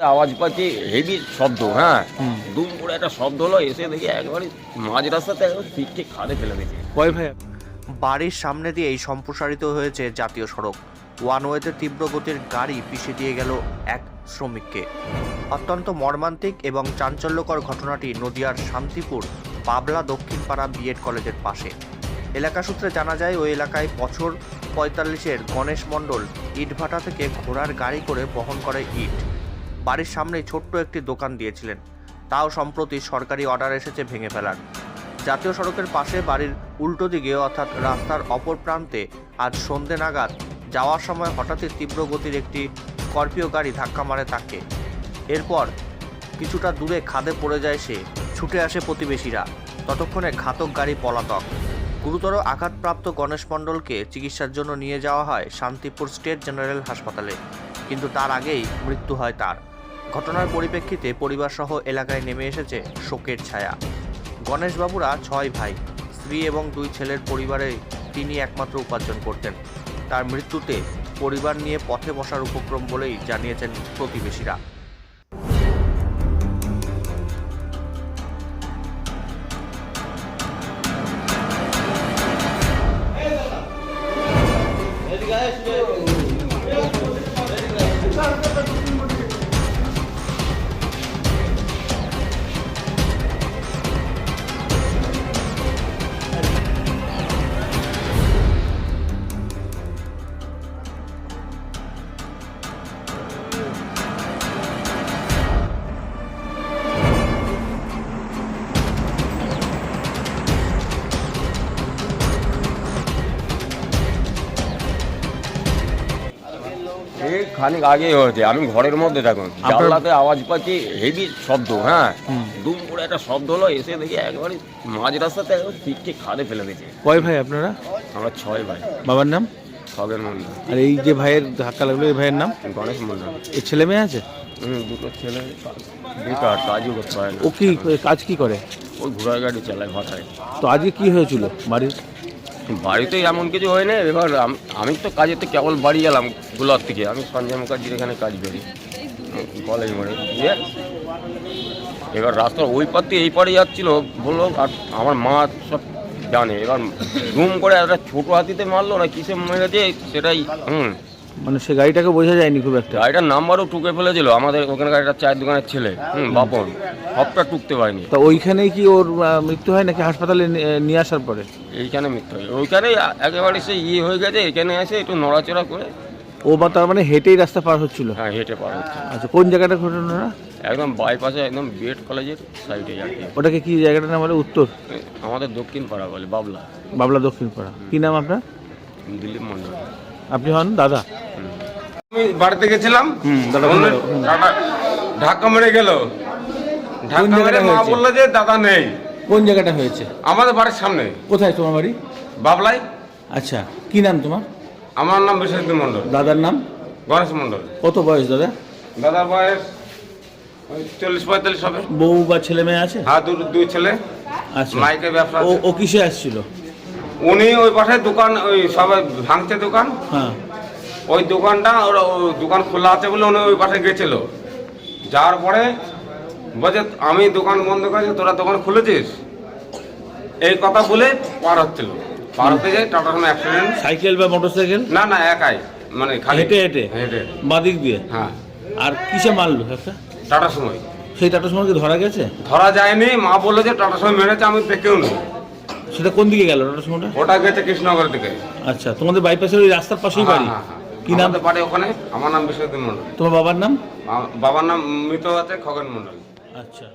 আওয়াজ পাচ্ছি হেভি শব্দ, হ্যাঁ দুম করে একটা শব্দ হলো, এসে দেখি একবারে মাঝ রাস্তাতে পিঠে খাদে ফেলে দিয়েছে। কয় ভাই? বাড়ির সামনে দিয়েই সম্প্রসারিত হয়েছে জাতীয় সড়ক। ওয়ানওয়েতে তীব্র গতির গাড়ি পিষে দিয়ে গেল এক শ্রমিককে। অত্যন্ত মর্মান্তিক এবং চাঞ্চল্যকর ঘটনাটি নদিয়ার শান্তিপুর বাবলা দক্ষিণপাড়া বিএড কলেজের পাশে। এলাকা সূত্রে জানা যায়, ওই এলাকায় বছর 45-এর গণেশ মণ্ডল ইটভাটা থেকে ঘোড়ার গাড়ি করে বহন করে ইট। বাড়ির সামনেই ছোট্ট একটি দোকান দিয়েছিলেন, তাও সম্প্রতি সরকারি অর্ডার এসেছে ভেঙে ফেলার। জাতীয় সড়কের পাশে বাড়ির উল্টো দিকে অর্থাৎ রাস্তার অপর প্রান্তে আজ সন্ধ্যে নাগাদ যাওয়ার সময় হঠাৎই তীব্র গতির একটি স্করপিও গাড়ি ধাক্কা মারে তাকে। এরপর কিছুটা দূরে খাদে পড়ে যায় সে। ছুটে আসে প্রতিবেশীরা, ততক্ষণে ঘাতক গাড়ি পলাতক। গুরুতর আঘাতপ্রাপ্ত গণেশ মণ্ডলকে চিকিৎসার জন্য নিয়ে যাওয়া হয় শান্তিপুর স্টেট জেনারেল হাসপাতালে, কিন্তু তার আগেই মৃত্যু হয় তার। ঘটনার পরিপ্রেক্ষিতে পরিবারসহ এলাকায় নেমে এসেছে শোকের ছায়া। গণেশবাবুরা 6 ভাই, স্ত্রী এবং 2 ছেলের পরিবারে তিনি একমাত্র উপার্জন করতেন। তার মৃত্যুতে পরিবার নিয়ে পথে বসার উপক্রম বলেই জানিয়েছেন প্রতিবেশীরা। এই খানিক আগেই হয়েছে, আমি ঘরের মধ্যে থাকুন, জানলাতে আওয়াজ পাচ্ছি হেভি শব্দ, হ্যাঁ দুম করে একটা শব্দ হলো, এসে দেখি একবারে মাঝ রাস্তাতে পিঠে খাদে ফেলে দিয়েছে। কয় ভাই আপনারা? আমরা 6 ভাই। বাবার নাম? খগেন মন্ডল। আর এই যে ভাইয়ের ধাক্কা লাগলো, এই ভাইয়ের নাম? গণেশ মন্ডল। এই ছেলে মেয়ে আছে? দুটো ছেলে, বেকার, কাজও করতে পারে না। ও কি কাজ কি করে? ওই ঘোড়ার গাড়ি চালায় ভাটায়। তো আজকে কি হয়েছিল বাড়ির? বাড়িতে এমন কিছু হয় না। এবার আমি তো কাজেতে কেবল বাড়ি গেলাম গোলার থেকে, আমি সঞ্জয় মুখার্জির এখানে কাজ করি কলেজ মোড়ে দিয়ে। এবার রাস্তার ওই পার থেকে এই পারে যাচ্ছিল বললো, আর আমার মা সব জানে। এবার ধুম করে একটা ছোটো হাতিতে মারলো না কিসে মেরেছে সেটাই। মানে সে গাড়িটাকে বোঝা যায়নি খুব একটা? গাড়িটার নাম্বারও টুকে ফেলেছিল, আমাদের ওখানে গাড়িটা চায়ের দোকানের ছেলে বাপন, সবটা টুকতে পারেনি। তা ওইখানেই কি ওর মৃত্যু হয় নাকি হাসপাতালে নিয়ে আসার পরে? এইখানে মৃত্যু হয়, ওইখানেই একেবারে সে হয়ে গেছে। এখানে এসে একটু নড়াচড়া করে। ও বা তার মানে হেঁটেই রাস্তা পার হচ্ছিল? হ্যাঁ, হেঁটে পার হচ্ছে। আচ্ছা, কোন জায়গাটা ঘটনা? একদম বাইপাসে, একদম বিএড কলেজের সাইডে যাচ্ছে। ওটাকে কি জায়গাটা নাম বলে? উত্তর? আমাদের দক্ষিণ পাড়া বলে, বাবলা। বাবলা দক্ষিণ পাড়া। কি নাম আপনার? দিলীপ মন্ডল। আপনি হন দাদা? আমি বাড়িতে গেছিলাম, ধাক্কা মেরে গেল। ধাক্কা মেরে মা বললো যে দাদা নেই। কোন জায়গাটা হয়েছে? আমাদের বাড়ির সামনে। কোথায় তোমার বাড়ি? বাবলাই। আচ্ছা, কি নাম তোমার? আমার নাম বিশ্বজিৎ মন্ডল। দাদার নাম? গণেশ মন্ডল। কত বয়স দাদা? দাদার বয়স 40-45 হবে। বউ বা ছেলে মেয়ে আছে? হ্যাঁ, 2 ছেলে। আচ্ছা, মাইকে ব্যবসা। ও কিসে আসছিল? উনি ওই পাশে দোকান, ওই সবাই ভাঙছে দোকান। হ্যাঁ, ওই দোকানটা ওরা দোকান খোলা আছে বলে উনি ওই পাশে গেছিল। যাওয়ার পরে বলছে আমি দোকান বন্ধ করেছি, তোরা দোকান খুলেছিস, এই কথা বলে পার হচ্ছিল। পার হতে যায় টাটার সময় অ্যাক্সিডেন্ট। সাইকেল বা মোটরসাইকেল? না না, একাই, মানে খালি হেঁটে হেঁটে? হেঁটে। বাদিক দিয়ে? হ্যাঁ। আর কিসে মারলো একটা? টাটার সময়। সেই টাটার সময় কি ধরা গেছে? ধরা যায়নি, মা বললো যে টাটার সময় মেরেছে, আমি দেখেও নি। সেটা কোন দিকে গেল টাটার সময়টা? ওটা গেছে কৃষ্ণনগরের দিকে। আচ্ছা, তোমাদের বাইপাসের ওই রাস্তার পাশেই বাড়ি? কি নাম বাড়ি ওখানে? আমার নাম বিশ্বজিৎ মন্ডল। তোমার বাবার নাম? বাবার নাম মৃত আছে খগেন মন্ডল। আচ্ছা।